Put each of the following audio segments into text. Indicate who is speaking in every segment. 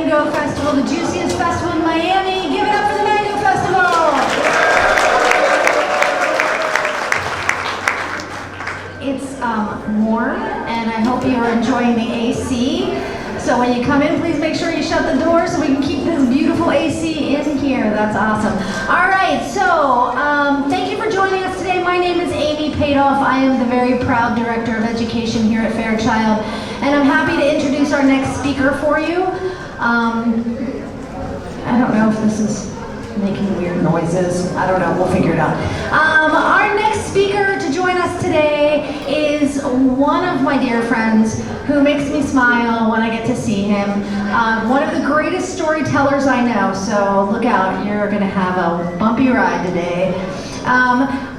Speaker 1: Mango Festival, the juiciest festival in Miami. Give it up for the Mango Festival! It's warm, and I hope you're enjoying the AC. So when you come in, please make sure you shut the door so we can keep this beautiful AC in here. That's awesome. All right, so thank you for joining us today. My name is Amy Padoff. I am the very proud Director of Education here at Fairchild, and I'm happy to introduce our next speaker for you. I don't know if this is making weird noises. I don't know, we'll figure it out. Our next speaker to join us today is one of my dear friends who makes me smile when I get to see him. One of the greatest storytellers I know, so look out, you're gonna have a bumpy ride today.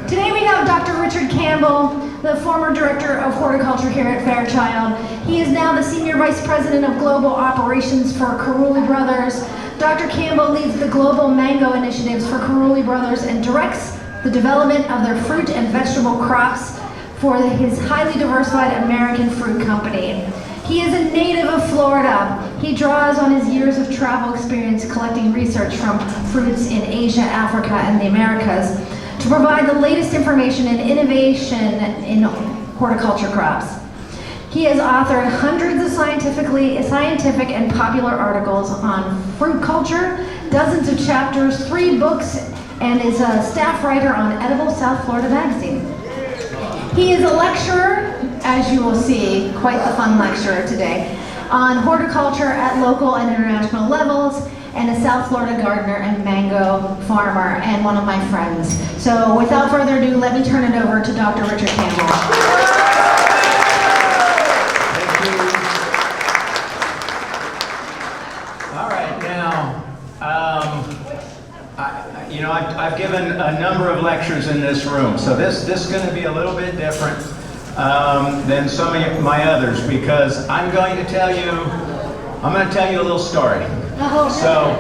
Speaker 1: Today we have Dr. Richard Campbell, the former Director of Horticulture here at Fairchild. He is now the Senior Vice President of Global Operations for Carulli Brothers. Dr. Campbell leads the global mango initiatives for Carulli Brothers and directs the development of their fruit and vegetable crops for his highly diversified American fruit company. He is a native of Florida. He draws on his years of travel experience collecting research from fruits in Asia, Africa, and the Americas to provide the latest information and innovation in horticulture crops. He has authored hundreds of scientific and popular articles on fruit culture, dozens of chapters, 3 books, and is a staff writer on Edible South Florida magazine. He is a lecturer, as you will see, quite the fun lecturer today, on horticulture at local and international levels, and a South Florida gardener and mango farmer, and one of my friends. So without further ado, let me turn it over to Dr. Richard Campbell.
Speaker 2: I've given a number of lectures in this room, so this is going to be a little bit different than some of my others, because I'm going to tell you a little story. So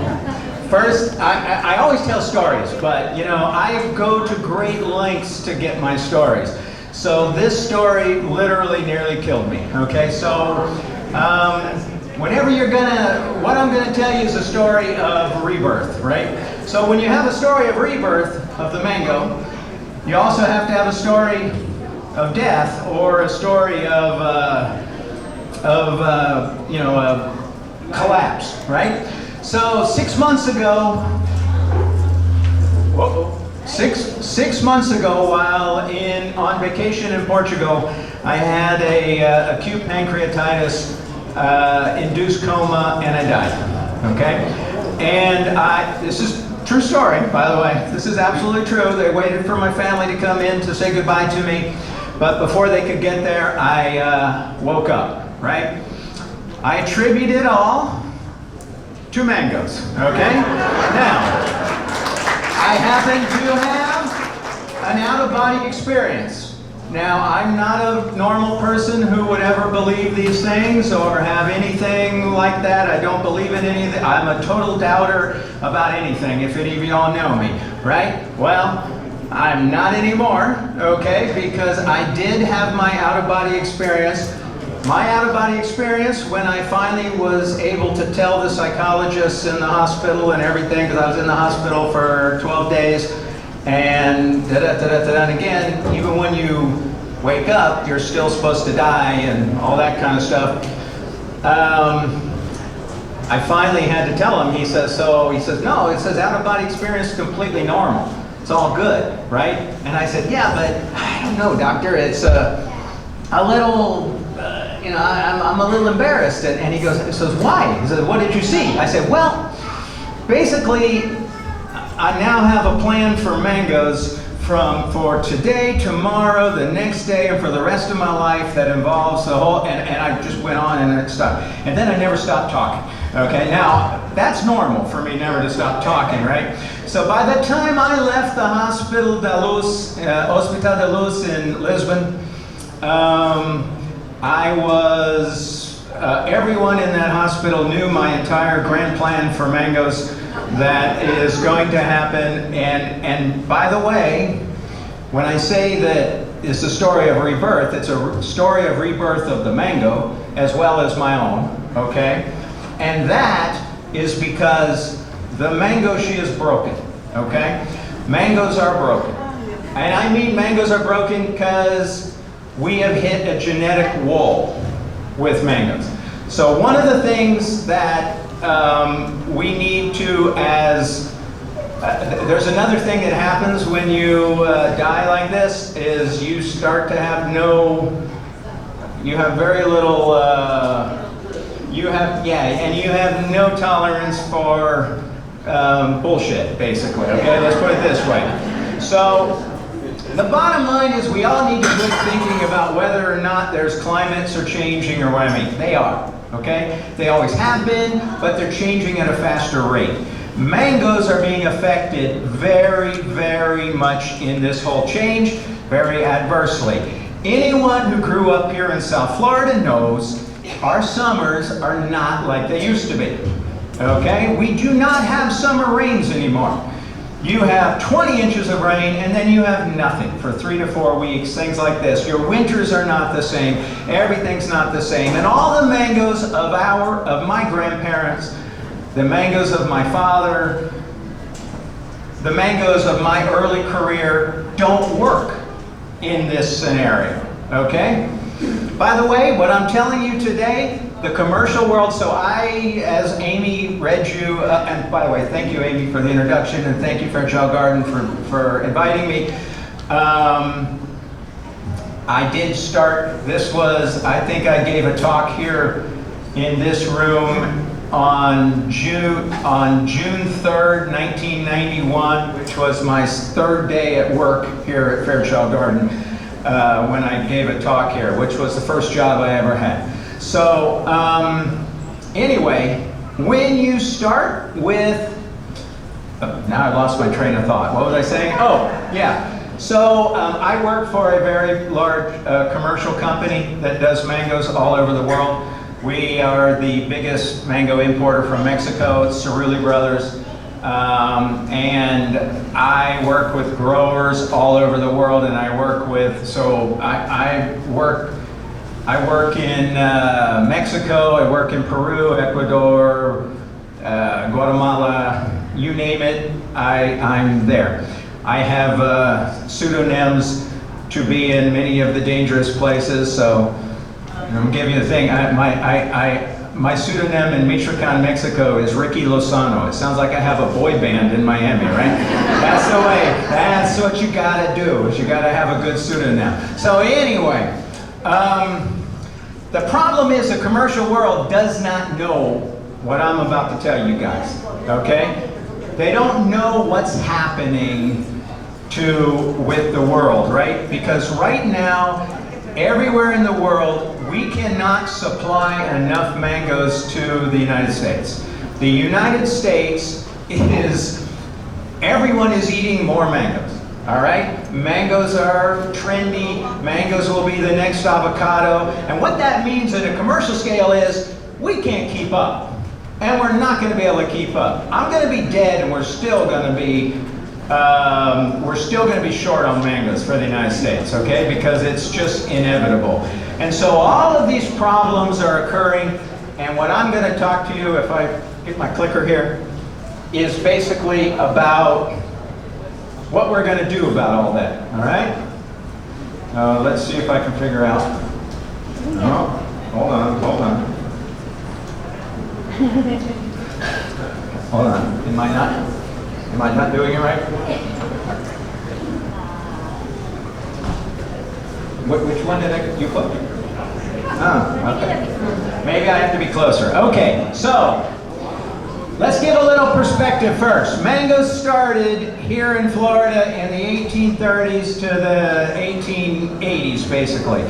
Speaker 2: first, I always tell stories, but I go to great lengths to get my stories. So this story literally nearly killed me. Okay, so what I'm gonna tell you is a story of rebirth, right? So when you have a story of rebirth of the mango, you also have to have a story of death, or a story of collapse, right? So 6 months ago, six months ago, while on vacation in Portugal, I had a acute pancreatitis induced coma, and I died. Okay, and this is true story, by the way. This is absolutely true. They waited for my family to come in to say goodbye to me, but before they could get there, I woke up. Right? I attribute it all to mangoes. Okay. Now, I happen to have an out-of-body experience. Now, I'm not a normal person who would ever believe these things or have anything like that. I don't believe in anything. I'm a total doubter about anything, if any of you all know me, right? Well, I'm not anymore, okay, because I did have my out-of-body experience. My out-of-body experience, when I finally was able to tell the psychologists in the hospital and everything, because I was in the hospital for 12 days, and and again, even when you wake up, you're still supposed to die and all that kind of stuff. I finally had to tell him. He says, no, it says out-of-body experience is completely normal. It's all good, right? And I said, yeah, but I don't know, doctor, it's a little, I'm a little embarrassed. And he says, why? He says, what did you see? I said, well, basically, I now have a plan for mangoes for today, tomorrow, the next day, and for the rest of my life that involves the whole, and I just went on and it stopped. And then I never stopped talking. Okay, now, that's normal for me never to stop talking, right? So by the time I left the Hospital de Luz in Lisbon, I was, everyone in that hospital knew my entire grand plan for mangoes that is going to happen. And by the way, when I say that it's a story of rebirth, it's a story of rebirth of the mango as well as my own, okay? And that is because the mango she is broken, okay? Mangoes are broken. And I mean mangoes are broken because we have hit a genetic wall with mangoes. So one of the things that we need to, there's another thing that happens when you die like this, is you start to have you have very little, and you have no tolerance for bullshit, basically, okay? Let's put it this way. So, the bottom line is we all need to quit thinking about whether or not there's climates are changing or what I mean. They are, okay? They always have been, but they're changing at a faster rate. Mangoes are being affected very, very much in this whole change, very adversely. Anyone who grew up here in South Florida knows our summers are not like they used to be, okay? We do not have summer rains anymore. You have 20 inches of rain and then you have nothing for 3 to 4 weeks, things like this. Your winters are not the same, everything's not the same. And all the mangoes of my grandparents, the mangoes of my father, the mangoes of my early career don't work in this scenario, okay? By the way, what I'm telling you today, the commercial world, so as Amy read you, and by the way, thank you, Amy, for the introduction, and thank you, Fairchild Garden, for inviting me. I did start, I think I gave a talk here in this room on June 3rd, 1991, which was my third day at work here at Fairchild Garden, when I gave a talk here, which was the first job I ever had. So, anyway, when you start with, now I lost my train of thought. What was I saying? Oh, yeah. So, I work for a very large commercial company that does mangoes all over the world. We are the biggest mango importer from Mexico. It's Cerulli Brothers. And I work with growers all over the world, and I work in Mexico, I work in Peru, Ecuador, Guatemala, you name it, I'm there. I have pseudonyms to be in many of the dangerous places, so I'm giving you the thing. My pseudonym in Michoacan, Mexico is Ricky Lozano. It sounds like I have a boy band in Miami, right? That's the way. That's what you gotta do, is you gotta have a good pseudonym. So anyway, the problem is the commercial world does not know what I'm about to tell you guys, okay? They don't know what's happening with the world, right? Because right now, everywhere in the world, we cannot supply enough mangoes to the United States. The United States everyone is eating more mangoes, all right? Mangoes are trendy, mangoes will be the next avocado, and what that means at a commercial scale is, we can't keep up, and we're not gonna be able to keep up. I'm gonna be dead and we're still gonna be short on mangoes for the United States, okay? Because it's just inevitable. And so all of these problems are occurring, and what I'm going to talk to you, if I get my clicker here, is basically about what we're going to do about all that, all right? Let's see if I can figure out. Oh, hold on. Hold on. Am I not doing it right? Which one did you put? Oh, okay. Maybe I have to be closer. Okay, so let's give a little perspective first. Mangoes started here in Florida in the 1830s to the 1880s, basically.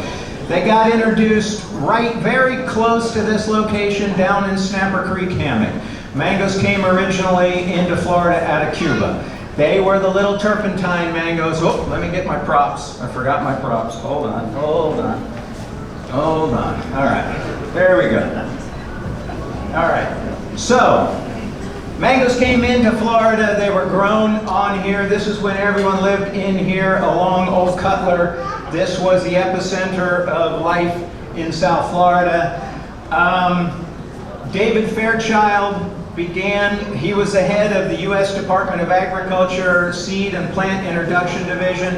Speaker 2: They got introduced very close to this location down in Snapper Creek Hammock. Mangoes came originally into Florida out of Cuba. They were the little turpentine mangoes. Oh, let me get my props. I forgot my props. Hold on. All right, there we go. All right, so mangoes came into Florida. They were grown on here. This is when everyone lived in here along Old Cutler. This was the epicenter of life in South Florida. David Fairchild he was the head of the U.S. Department of Agriculture Seed and Plant Introduction Division.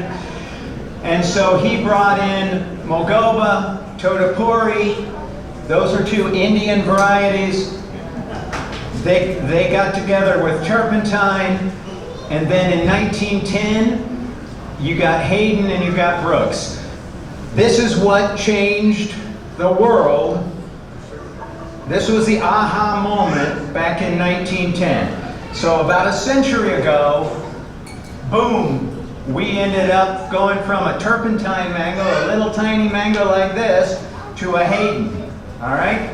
Speaker 2: And so he brought in Mogoba, Totapuri. Those are two Indian varieties. They got together with turpentine. And then in 1910, you got Hayden and you got Brooks. This is what changed the world. This was the aha moment back in 1910. So about a century ago, boom, we ended up going from a turpentine mango, a little tiny mango like this, to a Hayden, all right?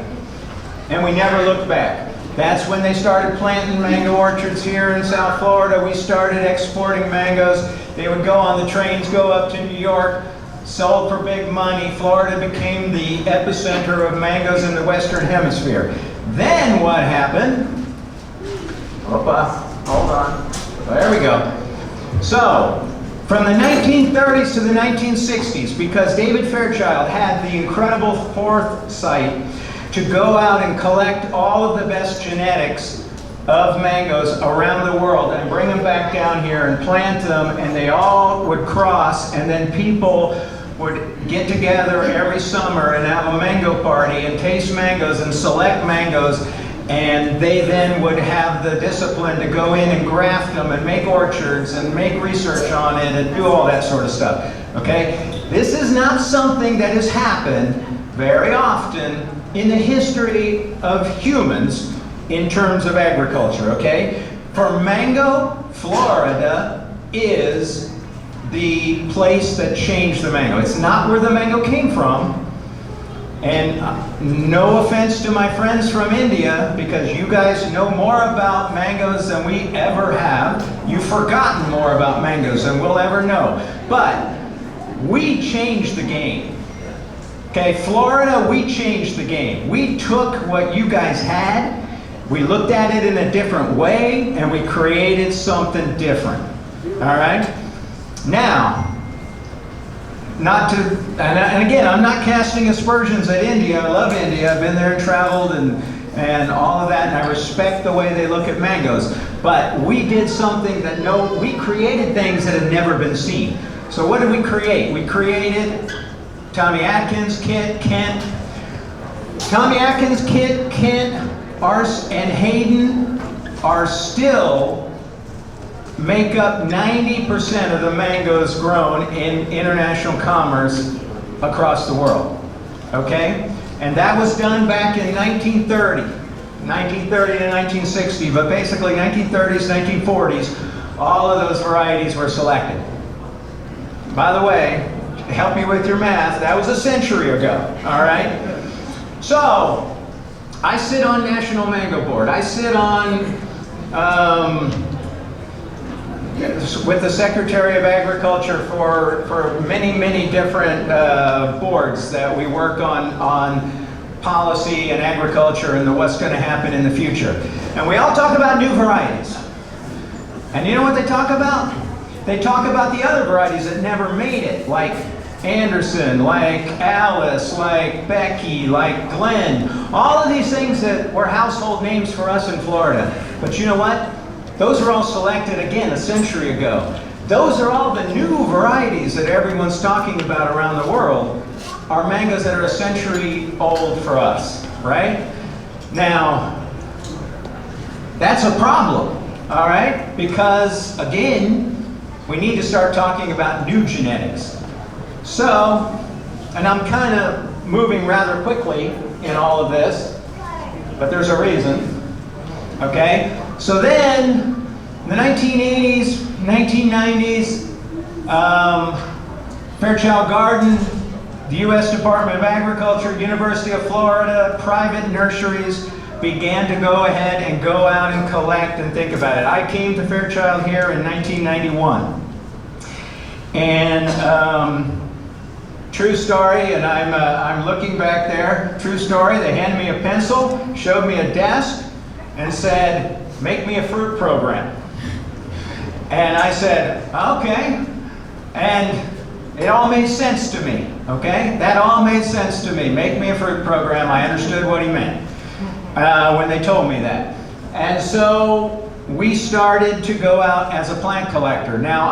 Speaker 2: And we never looked back. That's when they started planting mango orchards here in South Florida. We started exporting mangoes. They would go on the trains, go up to New York, sold for big money. Florida became the epicenter of mangoes in the Western Hemisphere. Then what happened? Opa, hold on. There we go. So, from the 1930s to the 1960s, because David Fairchild had the incredible foresight to go out and collect all of the best genetics of mangoes around the world and bring them back down here and plant them, and they all would cross, and then people would get together every summer and have a mango party and taste mangoes and select mangoes, and they then would have the discipline to go in and graft them and make orchards and make research on it and do all that sort of stuff, okay? This is not something that has happened very often in the history of humans in terms of agriculture, okay? For mango, Florida is the place that changed the mango. It's not where the mango came from. And no offense to my friends from India, because you guys know more about mangoes than we ever have. You've forgotten more about mangoes than we'll ever know. But we changed the game. Okay, Florida, we changed the game. We took what you guys had, we looked at it in a different way, and we created something different. All right? Now, and again, I'm not casting aspersions at India. I love India. I've been there and traveled and all of that, and I respect the way they look at mangoes. But we did something that we created things that had never been seen. So what did we create? We created Tommy Atkins, Kent. Tommy Atkins, Kent, and Hayden are still make up 90% of the mangoes grown in international commerce across the world, okay? And that was done back in 1930 to 1960, but basically 1930s, 1940s, all of those varieties were selected. By the way, help me with your math, that was a century ago, all right? So, I sit on National Mango Board. I sit on, with the Secretary of Agriculture for many, many different boards that we work on policy and agriculture and what's going to happen in the future. And we all talk about new varieties. And you know what they talk about? They talk about the other varieties that never made it, like Anderson, like Alice, like Becky, like Glenn. All of these things that were household names for us in Florida. But you know what? Those are all selected, again, a century ago. Those are all the new varieties that everyone's talking about around the world, are mangoes that are a century old for us, right? Now, that's a problem, all right? Because, again, we need to start talking about new genetics. So, and I'm kind of moving rather quickly in all of this, but there's a reason, okay? So then, in the 1980s, 1990s, Fairchild Garden, the U.S. Department of Agriculture, University of Florida, private nurseries began to go ahead and go out and collect and think about it. I came to Fairchild here in 1991. And true story, and I'm looking back there, true story, they handed me a pencil, showed me a desk, and said, make me a fruit program. And I said, okay. And it all made sense to me, okay? That all made sense to me. Make me a fruit program. I understood what he meant when they told me that. And so we started to go out as a plant collector. Now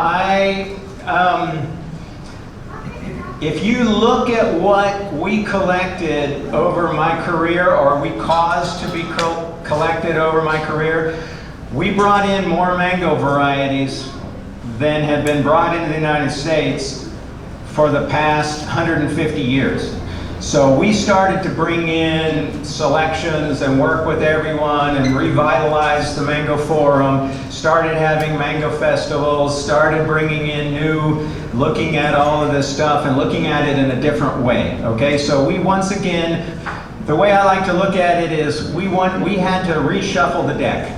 Speaker 2: if you look at what we collected over my career, or we caused to be collected over my career, we brought in more mango varieties than have been brought into the United States for the past 150 years. So we started to bring in selections and work with everyone and revitalize the Mango Forum, started having mango festivals, started bringing in new, looking at all of this stuff and looking at it in a different way, okay? So we, once again, the way I like to look at it is we had to reshuffle the deck,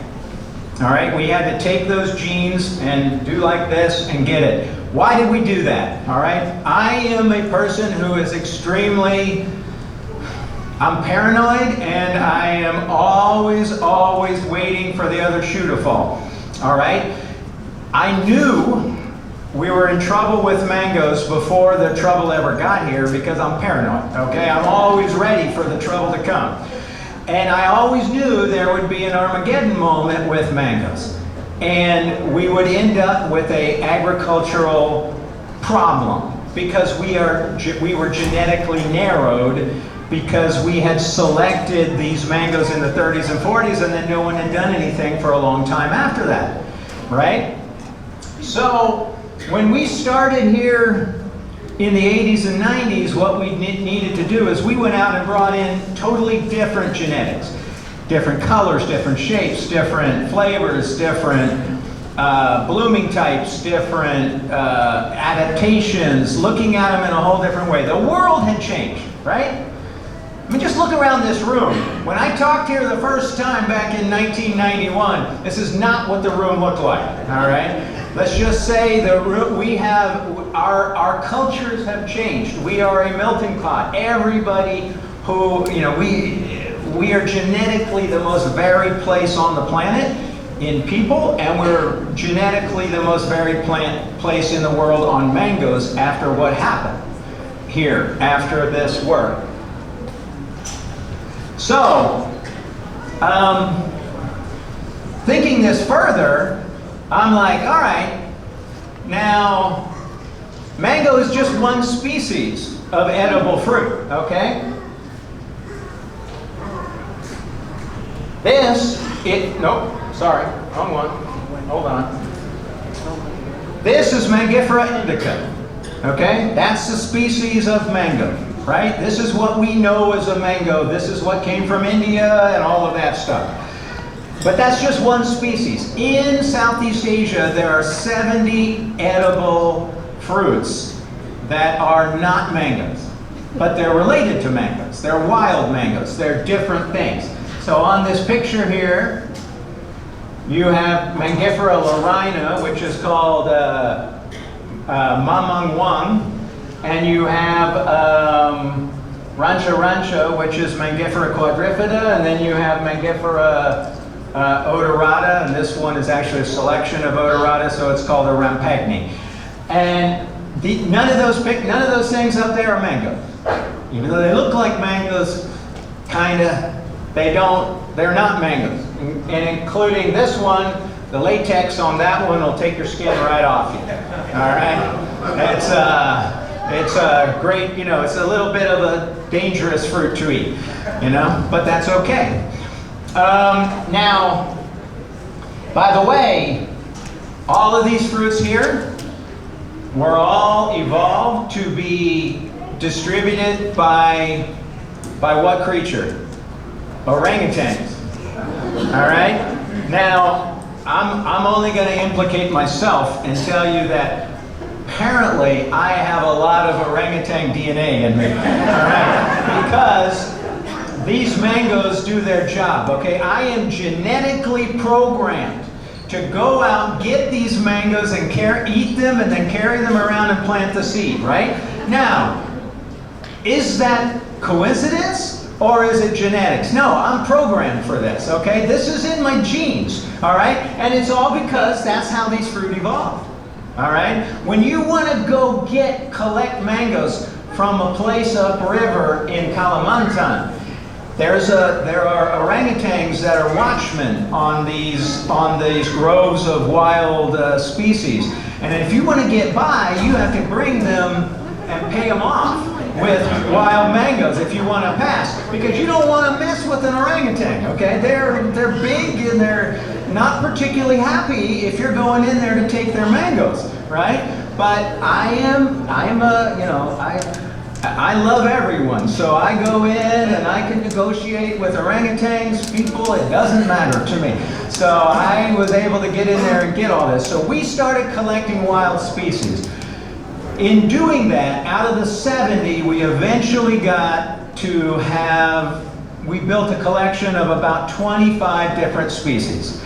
Speaker 2: all right? We had to take those genes and do like this and get it. Why did we do that, all right? I am a person who is I'm paranoid, and I am always waiting for the other shoe to fall, all right? I knew we were in trouble with mangoes before the trouble ever got here because I'm paranoid, okay? I'm always ready for the trouble to come. And I always knew there would be an Armageddon moment with mangoes. And we would end up with an agricultural problem because we were genetically narrowed because we had selected these mangoes in the 30s and 40s, and then no one had done anything for a long time after that, right? So when we started here in the 80s and 90s, what we needed to do is we went out and brought in totally different genetics. Different colors, different shapes, different flavors, different blooming types, different adaptations, looking at them in a whole different way. The world had changed, right? I mean, just look around this room. When I talked here the first time back in 1991, this is not what the room looked like, all right? Let's just say our cultures have changed. We are a melting pot. Everybody who, you know, we are genetically the most varied place on the planet in people, and we're genetically the most varied place in the world on mangoes after what happened here, after this work. So, thinking this further, I'm like, all right, now, mango is just one species of edible fruit, okay? Nope, sorry, wrong one. Hold on. This is Mangifera indica, okay? That's the species of mango, right? This is what we know as a mango. This is what came from India and all of that stuff. But that's just one species. In Southeast Asia, there are 70 edible fruits that are not mangoes, but they're related to mangoes. They're wild mangoes. They're different things. So on this picture here, you have Mangifera larina, which is called Mamang Wang, and you have Rancha Rancha, which is Mangifera quadrifida, and then you have Mangifera odorata, and this one is actually a selection of odorata, so it's called a Rampagni. And none of those things up there are mangoes. Even though they look like mangoes, kinda, they're not mangoes. And including this one, the latex on that one will take your skin right off you. All right? It's a great, you know, it's a little bit of a dangerous fruit to eat, you know, but that's okay. Now, by the way, all of these fruits here were all evolved to be distributed by what creature? Orangutans. All right? Now, I'm only going to implicate myself and tell you that apparently I have a lot of orangutan DNA in me. All right? Because these mangoes do their job, okay? I am genetically programmed to go out, get these mangoes and eat them and then carry them around and plant the seed, right? Now, is that coincidence or is it genetics? No, I'm programmed for this, okay? This is in my genes, all right? And it's all because that's how these fruit evolved, all right? When you want to go collect mangoes from a place upriver in Kalimantan, There are orangutans that are watchmen on these groves of wild species. And if you want to get by, you have to bring them and pay them off with wild mangoes if you want to pass, because you don't want to mess with an orangutan. Okay, they're big and they're not particularly happy if you're going in there to take their mangoes, right? But I love everyone, so I go in and I can negotiate with orangutans, people, it doesn't matter to me. So I was able to get in there and get all this. So we started collecting wild species. In doing that, out of the 70, we eventually got to we built a collection of about 25 different species.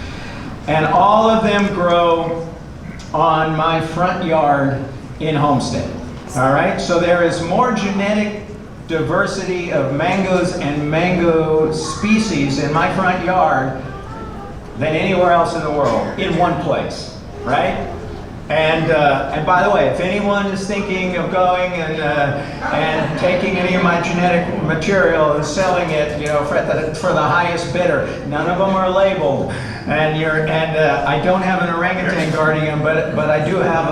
Speaker 2: And all of them grow on my front yard in Homestead. All right, so there is more genetic diversity of mangoes and mango species in my front yard than anywhere else in the world, in one place, right? And by the way, if anyone is thinking of going and taking any of my genetic material and selling it, for the highest bidder, none of them are labeled. And I don't have an orangutan guarding them, but I do have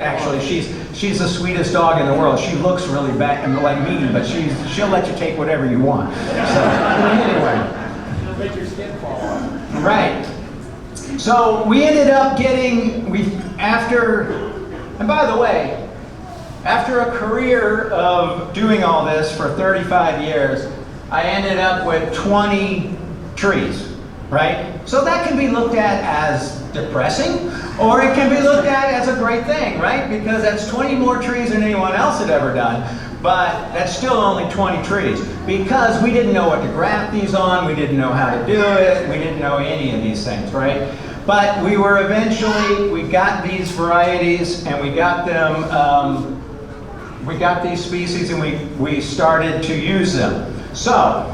Speaker 2: actually she's the sweetest dog in the world. She looks really bad and like mean, but she'll let you take whatever you want. So anyway,
Speaker 3: she'll make your skin fall off.
Speaker 2: Right. So we ended up and by the way, after a career of doing all this for 35 years, I ended up with 20 trees, right? So that can be looked at as depressing, or it can be looked at as a great thing, right? Because that's 20 more trees than anyone else had ever done, but that's still only 20 trees, because we didn't know what to graft these on, we didn't know how to do it, we didn't know any of these things, right? But we got these varieties and we got them, we got these species and we started to use them. So,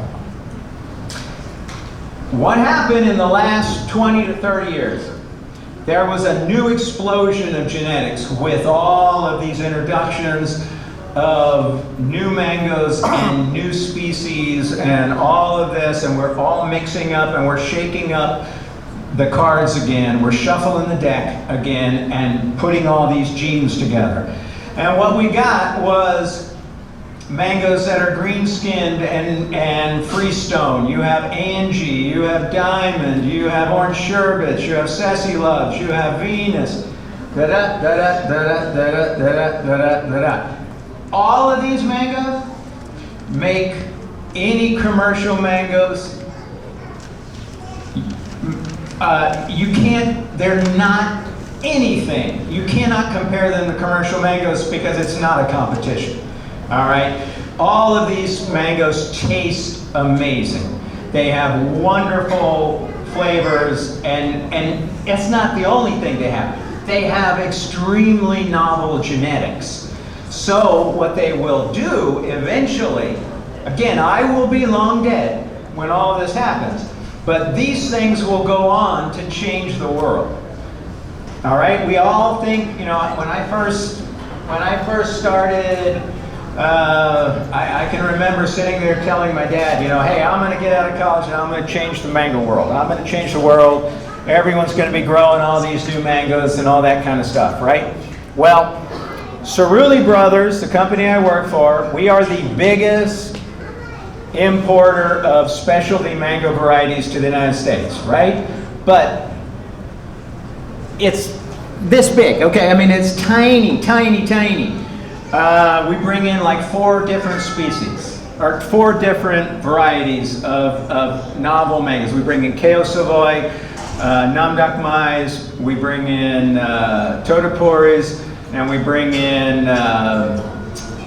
Speaker 2: what happened in the last 20 to 30 years? There was a new explosion of genetics with all of these introductions of new mangoes and new species and all of this, and we're all mixing up and we're shaking up the cards again, we're shuffling the deck again and putting all these genes together. And what we got was mangoes that are green-skinned and freestone. You have Angie, you have Diamond, you have Orange Sherbets, you have Sassy Loves, you have Venus, da-da, da-da, da-da, da-da, da-da, da-da, da-da. All of these mangoes make any commercial mangoes. They're not anything. You cannot compare them to commercial mangoes because it's not a competition. All right? All of these mangoes taste amazing. They have wonderful flavors, and it's not the only thing they have. They have extremely novel genetics. So what they will do eventually, again, I will be long dead when all of this happens, but these things will go on to change the world. All right, we all think, when I first started, I can remember sitting there telling my dad, hey, I'm going to get out of college and I'm going to change the mango world. I'm going to change the world. Everyone's going to be growing all these new mangoes and all that kind of stuff, right? Well, Cerulli Brothers, the company I work for, we are the biggest importer of specialty mango varieties to the United States, right? But it's this big, okay? I mean, it's tiny, tiny, tiny. We bring in like 4 different species, or 4 different varieties of novel mangoes. We bring in Keo Savoy, Namdak Mais, we bring in Totoporis, and we bring in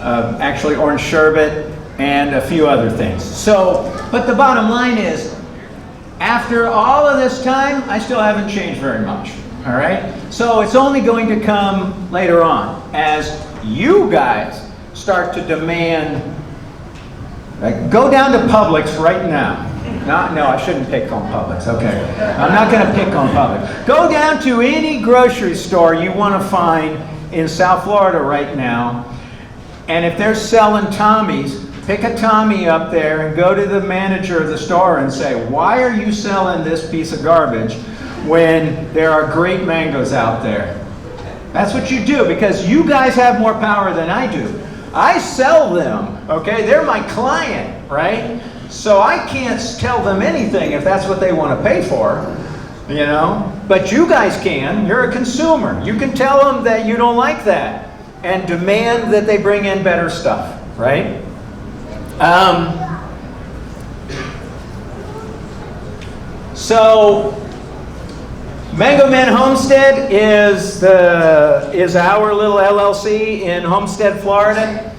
Speaker 2: actually Orange Sherbet, and a few other things. So, but the bottom line is, after all of this time, I still haven't changed very much, all right? So it's only going to come later on as you guys start to demand, go down to Publix right now. No, I shouldn't pick on Publix, okay. I'm not gonna pick on Publix. Go down to any grocery store you wanna find in South Florida right now, and if they're selling Tommies, pick a Tommy up there and go to the manager of the store and say, why are you selling this piece of garbage when there are great mangoes out there? That's what you do, because you guys have more power than I do. I sell them, okay? They're my client, right? So I can't tell them anything if that's what they want to pay for, you know? But you guys can. You're a consumer. You can tell them that you don't like that and demand that they bring in better stuff, right? So Mango Men Homestead is our little LLC in Homestead, Florida,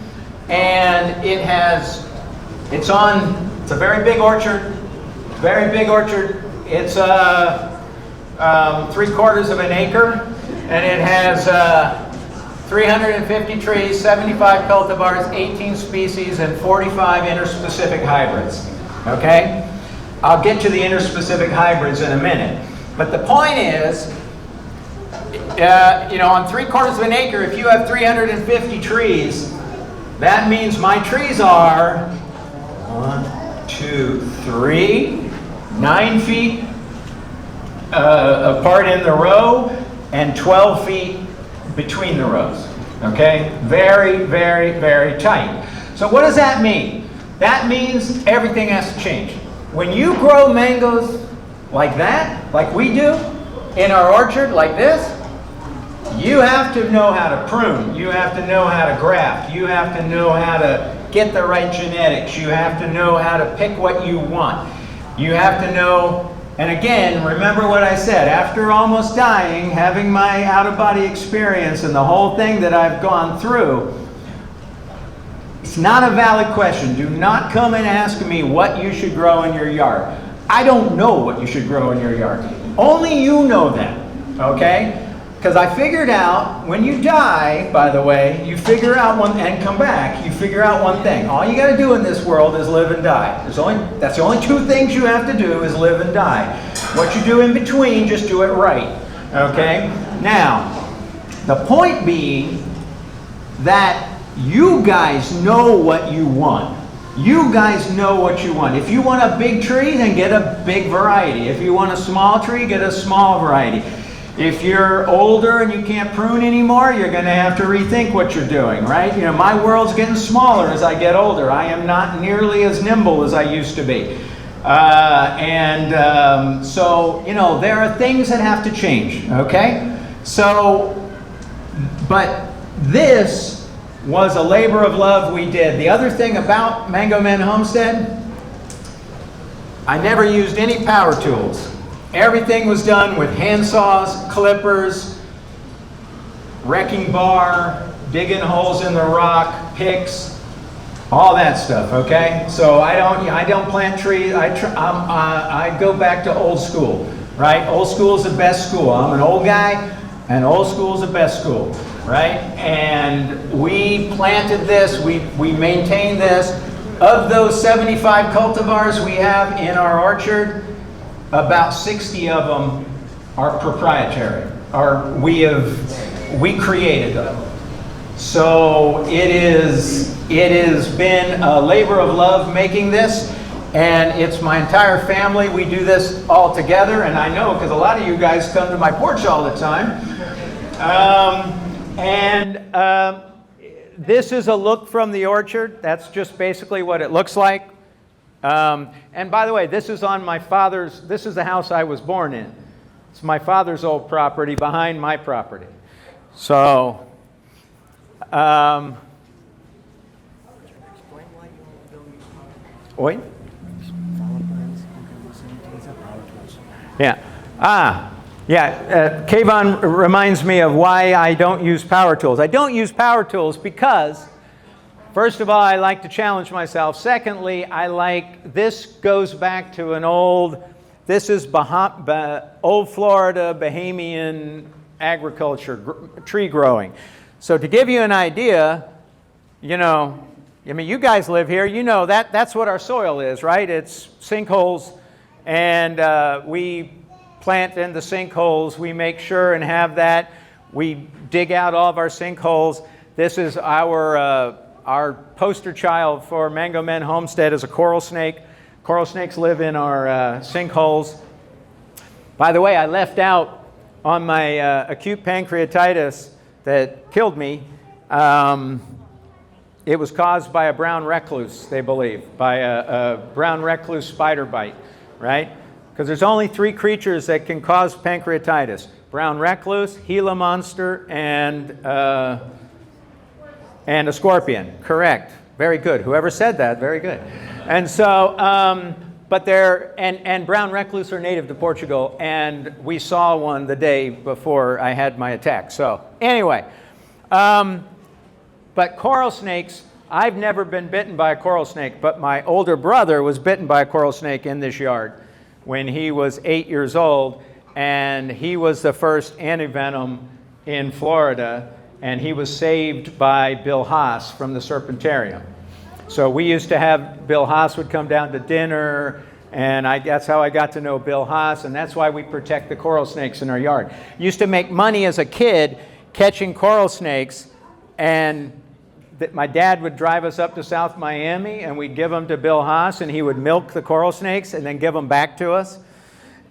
Speaker 2: and it's a very big orchard, It's 3/4 of an acre, and it has 350 trees, 75 cultivars, 18 species, and 45 interspecific hybrids. Okay? I'll get to the interspecific hybrids in a minute. But the point is, on 3/4 of an acre, if you have 350 trees, that means my trees are 1, 2, 3, 9 feet apart in the row, and 12 feet between the rows. Okay? Very, very, very tight. So what does that mean? That means everything has to change. When you grow mangoes like that, like we do, in our orchard like this, you have to know how to prune. You have to know how to graft. You have to know how to get the right genetics. You have to know how to pick what you want. You have to know, and again, remember what I said, after almost dying, having my out-of-body experience and the whole thing that I've gone through, it's not a valid question. Do not come and ask me what you should grow in your yard. I don't know what you should grow in your yard. Only you know that, okay? Because I figured out, when you die, by the way, you figure out and come back, you figure out one thing. All you got to do in this world is live and die. That's the only two things you have to do, is live and die. What you do in between, just do it right, okay? Now, the point being that you guys know what you want. You guys know what you want. If you want a big tree, then get a big variety. If you want a small tree, get a small variety. If you're older and you can't prune anymore, you're going to have to rethink what you're doing, right? My world's getting smaller as I get older. I am not nearly as nimble as I used to be. So, there are things that have to change, okay? So, but this was a labor of love we did. The other thing about Mango Men Homestead, I never used any power tools. Everything was done with hand saws, clippers, wrecking bar, digging holes in the rock, picks, all that stuff, okay? So I don't plant trees. I go back to old school, right? Old school is the best school. I'm an old guy, and old school is the best school, right? And we planted this, we maintained this. Of those 75 cultivars we have in our orchard, about 60 of them are proprietary, we created them. So it has been a labor of love making this, and it's my entire family. We do this all together, and I know because a lot of you guys come to my porch all the time. This is a look from the orchard. That's just basically what it looks like. And by the way, this is the house I was born in. It's my father's old property behind my property. So, Oi? Yeah. Kayvon reminds me of why I don't use power tools. I don't use power tools because, first of all, I like to challenge myself. Secondly, this goes back to this is old Florida Bahamian agriculture, tree growing. So to give you an idea, you guys live here, that's what our soil is, right? It's sinkholes, and we plant in the sinkholes. We make sure and have that. We dig out all of our sinkholes. This is our
Speaker 3: our poster child for Mango Men Homestead is a coral snake. Coral snakes live in our sinkholes. By the way, I left out on my acute pancreatitis that killed me. It was caused by a brown recluse, they believe, by a brown recluse spider bite, right? Because there's only 3 creatures that can cause pancreatitis: brown recluse, Gila monster, and a scorpion. Correct. Very good. Whoever said that, very good. And so, but and brown recluse are native to Portugal, and we saw one the day before I had my attack. So anyway, but coral snakes, I've never been bitten by a coral snake, but my older brother was bitten by a coral snake in this yard when he was 8 years old, and he was the first antivenom in Florida, and he was saved by Bill Haas from the Serpentarium. So we used to have, Bill Haas would come down to dinner, and that's how I got to know Bill Haas, and that's why we protect the coral snakes in our yard. Used to make money as a kid catching coral snakes, and my dad would drive us up to South Miami, and we'd give them to Bill Haas, and he would milk the coral snakes and then give them back to us,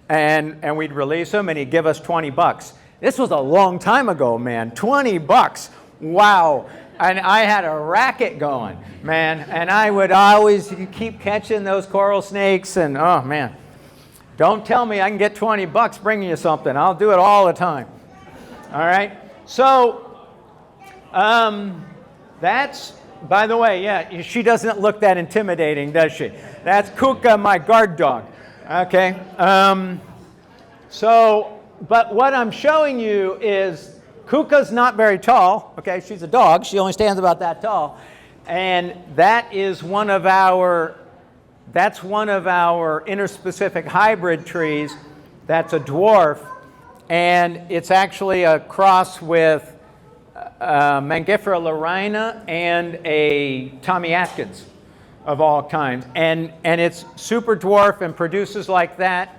Speaker 3: and we'd release them, and he'd give us $20. This was a long time ago, man. $20. Wow. And I had a racket going, man, and I would always keep catching those coral snakes, and oh man, don't tell me I can get $20 bringing you something. I'll do it all the time. All right. So that's, by the way, yeah, she doesn't look that intimidating, does she? That's Kuka, my guard dog. Okay. But what I'm showing you is Kuka's not very tall. Okay, she's a dog. She only stands about that tall. And that is one of our interspecific hybrid trees. That's a dwarf. And it's actually a cross with Mangifera lorina and a Tommy Atkins of all kinds. And it's super dwarf and produces like that.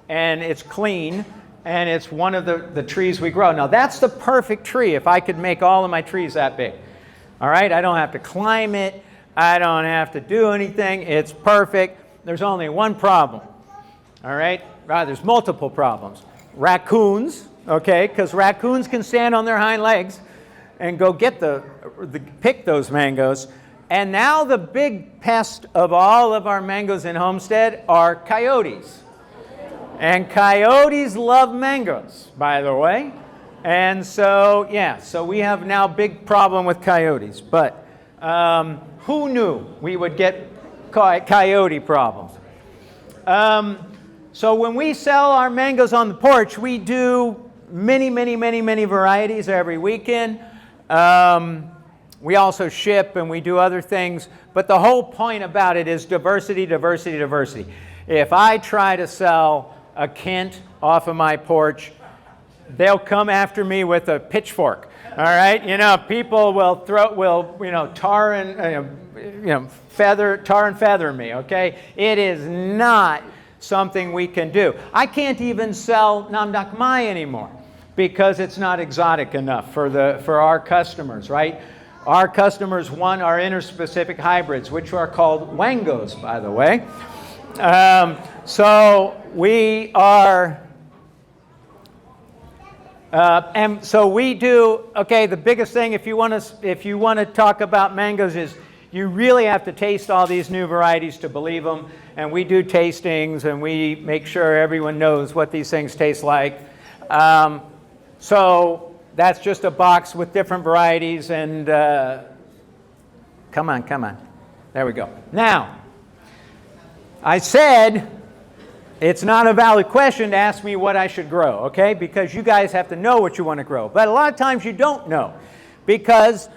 Speaker 3: And it's clean. And it's one of the trees we grow. Now, that's the perfect tree if I could make all of my trees that big. All right? I don't have to climb it. I don't have to do anything. It's perfect. There's only one problem. All right? There's multiple problems. Raccoons, okay? Because raccoons can stand on their hind legs and go get pick those mangoes. And now the big pest of all of our mangoes in Homestead are coyotes. And coyotes love mangoes, by the way. And so, yeah, so we have now big problem with coyotes. But who knew we would get coyote problems? So when we sell our mangoes on the porch, we do many varieties every weekend. We also ship and we do other things. But the whole point about it is diversity. If I try to sell a Kent off of my porch, they'll come after me with a pitchfork. All right, people will tar and feather me. Okay, it is not something we can do. I can't even sell Namdak Mai anymore because it's not exotic enough for our customers. Right, our customers want our interspecific hybrids, which are called wangos, by the way. So we are, and so we do. Okay, the biggest thing if you want to talk about mangoes is you really have to taste all these new varieties to believe them. And we do tastings, and we make sure everyone knows what these things taste like. So that's just a box with different varieties. And come on, there we go. Now, I said it's not a valid question to ask me what I should grow, okay? Because you guys have to know what you want to grow. But a lot of times you don't know because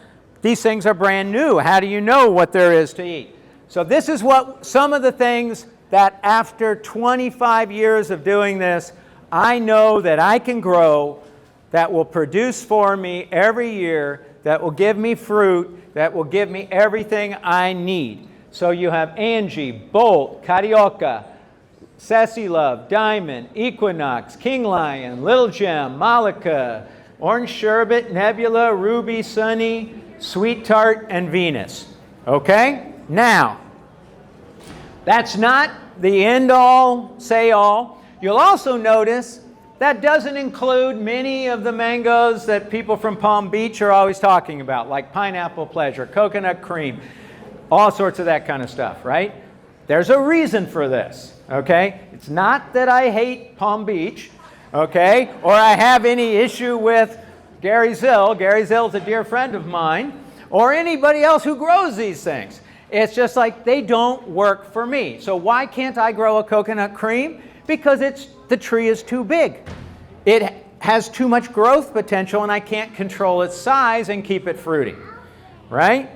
Speaker 3: these things are brand new. How do you know what there is to eat? So this is what some of the things that after 25 years of doing this, I know that I can grow that will produce for me every year, that will give me fruit, that will give me everything I need. So you have Angie, Bolt, Carioca, Sassy Love, Diamond, Equinox, King Lion, Little Gem, Malika, Orange Sherbet, Nebula, Ruby, Sunny, Sweet Tart, and Venus. Okay? Now, that's not the end-all, say-all. You'll also notice that doesn't include many of the mangoes that people from Palm Beach are always talking about, like pineapple pleasure, coconut cream, all sorts of that kind of stuff, right? There's a reason for this, okay? It's not that I hate Palm Beach, okay, or I have any issue with Gary Zill. Gary Zill's a dear friend of mine, or anybody else who grows these things. It's just like they don't work for me. So why can't I grow a coconut cream? Because the tree is too big. It has too much growth potential and I can't control its size and keep it fruity, right?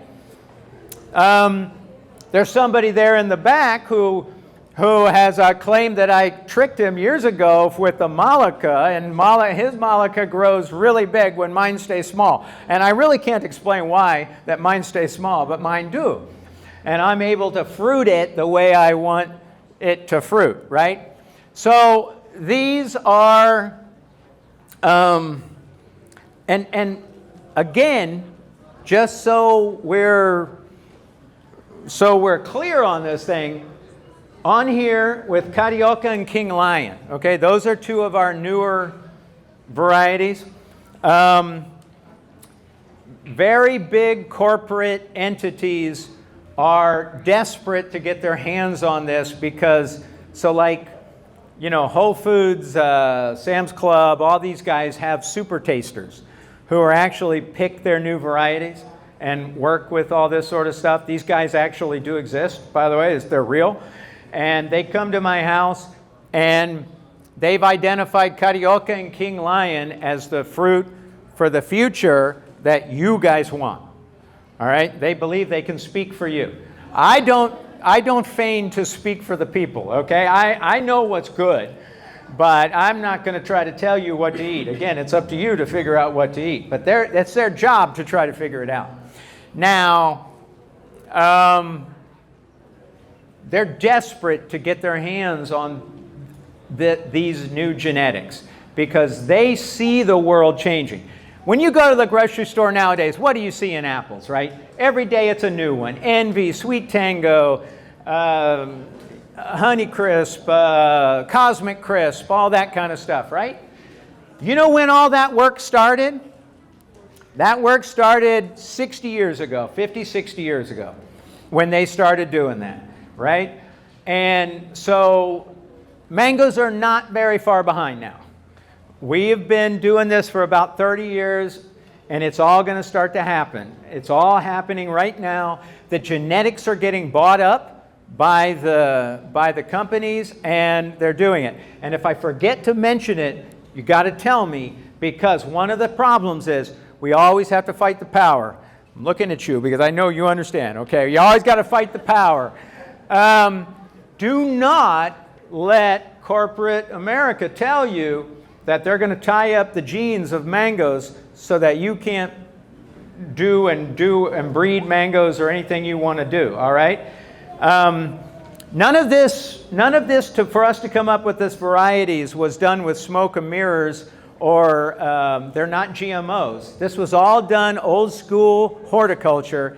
Speaker 3: There's somebody there in the back who has claimed that I tricked him years ago with the Malacca, and his Malacca grows really big when mine stay small. And I really can't explain why that mine stay small, but mine do. And I'm able to fruit it the way I want it to fruit, right? So these are, and again, just so we're clear on this thing, on here with Carioca and King Lion, okay, those are two of our newer varieties. Very big corporate entities are desperate to get their hands on this because, so like, you know, Whole Foods, Sam's Club, all these guys have super tasters who are actually pick their new varieties and work with all this sort of stuff. These guys actually do exist, by the way, they're real. And they come to my house and they've identified Carioca and King Lion as the fruit for the future that you guys want. All right? They believe they can speak for you. I don't feign to speak for the people, okay? I know what's good, but I'm not going to try to tell you what to eat. Again, it's up to you to figure out what to eat, but it's their job to try to figure it out. Now, they're desperate to get their hands on these new genetics because they see the world changing. When you go to the grocery store nowadays, what do you see in apples, right? Every day it's a new one. Envy, Sweet Tango, Honey Crisp, Cosmic Crisp, all that kind of stuff, right? You know when all that work started? That work started 60 years ago, 50, 60 years ago, when they started doing that, right? And so mangoes are not very far behind now. We have been doing this for about 30 years, and it's all going to start to happen. It's all happening right now. The genetics are getting bought up by the companies, and they're doing it. And if I forget to mention it, you got to tell me, because one of the problems is we always have to fight the power. I'm looking at you because I know you understand, okay? You always got to fight the power. Do not let corporate America tell you that they're going to tie up the genes of mangoes so that you can't do and breed mangoes or anything you want to do, all right? None of this for us to come up with this varieties was done with smoke and mirrors, or they're not GMOs. This was all done old school horticulture,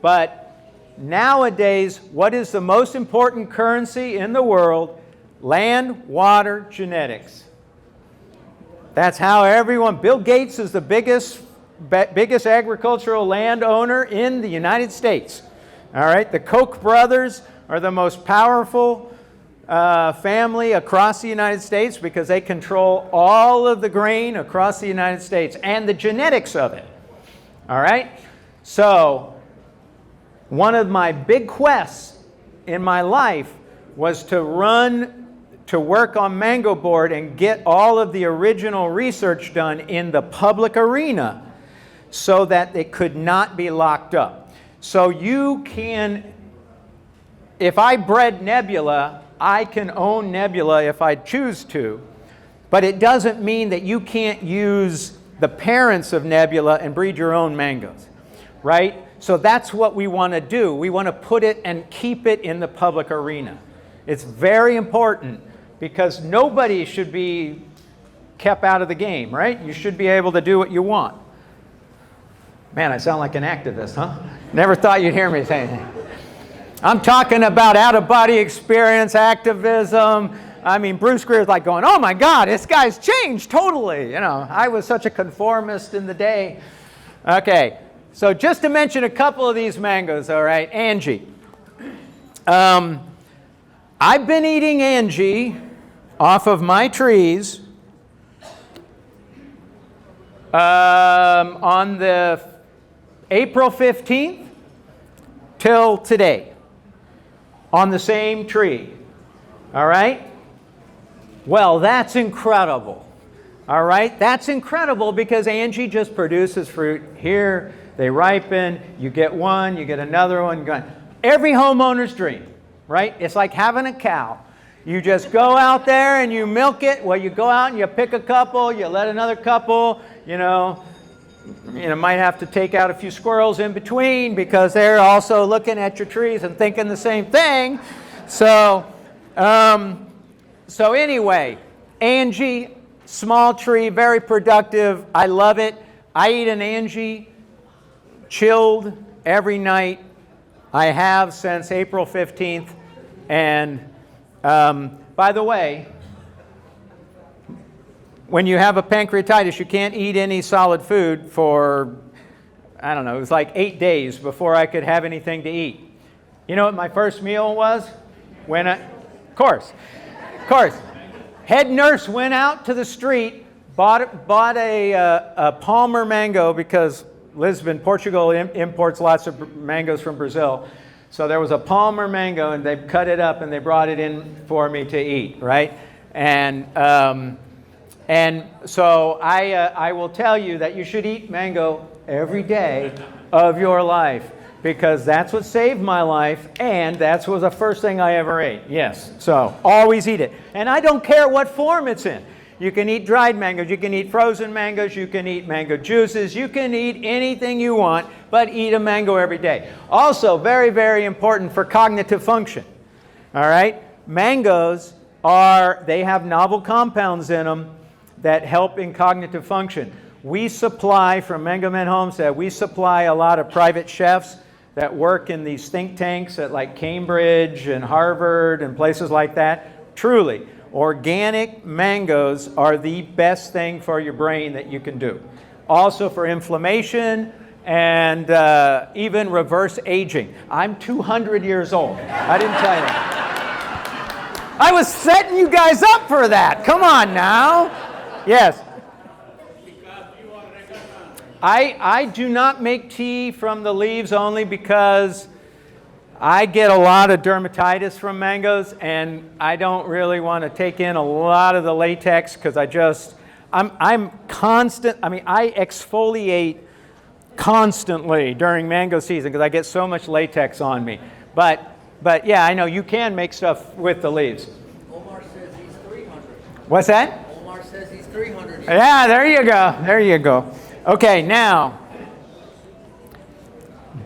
Speaker 3: but nowadays, what is the most important currency in the world? Land, water, genetics. That's how everyone, Bill Gates is the biggest agricultural landowner in the United States. All right, the Koch brothers are the most powerful family across the United States because they control all of the grain across the United States and the genetics of it. All right, so one of my big quests in my life was to work on Mango Board and get all of the original research done in the public arena so that it could not be locked up. So you can, if I bred Nebula, I can own Nebula if I choose to, but it doesn't mean that you can't use the parents of Nebula and breed your own mangoes, right? So that's what we want to do. We want to put it and keep it in the public arena. It's very important, because nobody should be kept out of the game, right? You should be able to do what you want. Man, I sound like an activist, huh? Never thought you'd hear me say anything. I'm talking about out-of-body experience, activism. I mean, Bruce Greer's like going, oh my God, this guy's changed totally. You know, I was such a conformist in the day. Okay, so just to mention a couple of these mangoes, all right, Angie. I've been eating Angie off of my trees on the April 15th till today on the same tree. All right? Well, that's incredible. All right? That's incredible because Angie just produces fruit here. They ripen. You get one, you get another one. Every homeowner's dream, right? It's like having a cow. You just go out there and you milk it. Well, you go out and you pick a couple, you let another couple, you might have to take out a few squirrels in between because they're also looking at your trees and thinking the same thing. So anyway, Angie, small tree, very productive. I love it. I eat an Angie chilled every night. I have since April 15th. And by the way, when you have a pancreatitis, you can't eat any solid food for, I don't know, it was like 8 days before I could have anything to eat. You know what my first meal was? Of course. Head nurse went out to the street, bought a Palmer mango because Lisbon, Portugal imports lots of mangoes from Brazil. So there was a Palmer mango, and they cut it up and they brought it in for me to eat, right? And so I will tell you that you should eat mango every day of your life because that's what saved my life, and that was the first thing I ever ate. Yes, so always eat it. And I don't care what form it's in. You can eat dried mangoes, you can eat frozen mangoes, you can eat mango juices, you can eat anything you want, but eat a mango every day. Also, very, very important for cognitive function. All right? Mangoes they have novel compounds in them that help in cognitive function. We supply, from Mango Man Homestead, we supply a lot of private chefs that work in these think tanks at like Cambridge and Harvard and places like that. Truly, organic mangoes are the best thing for your brain that you can do. Also for inflammation and even reverse aging. I'm 200 years old. I didn't tell you that. I was setting you guys up for that. Come on now. Yes. I do not make tea from the leaves only because I get a lot of dermatitis from mangoes, and I don't really want to take in a lot of the latex because I'm constant. I mean, I exfoliate constantly during mango season because I get so much latex on me. But yeah, I know you can make stuff with the leaves.
Speaker 4: Omar says he's 300.
Speaker 3: What's that?
Speaker 4: Omar says he's 300.
Speaker 3: Yeah, there you go. There you go. Okay, now,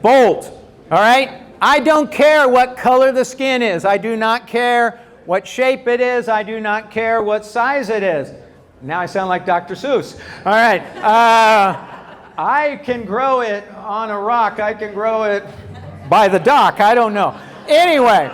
Speaker 3: bolt. All right? I don't care what color the skin is. I do not care what shape it is. I do not care what size it is. Now I sound like Dr. Seuss. All right. I can grow it on a rock. I can grow it by the dock. I don't know. Anyway,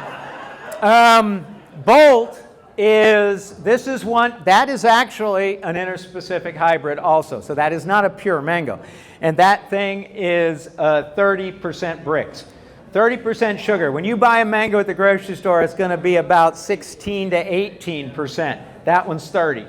Speaker 3: bolt is one, that is actually an interspecific hybrid also. So that is not a pure mango. And that thing is 30% bricks. 30% sugar. When you buy a mango at the grocery store, it's going to be about 16 to 18%. That one's 30.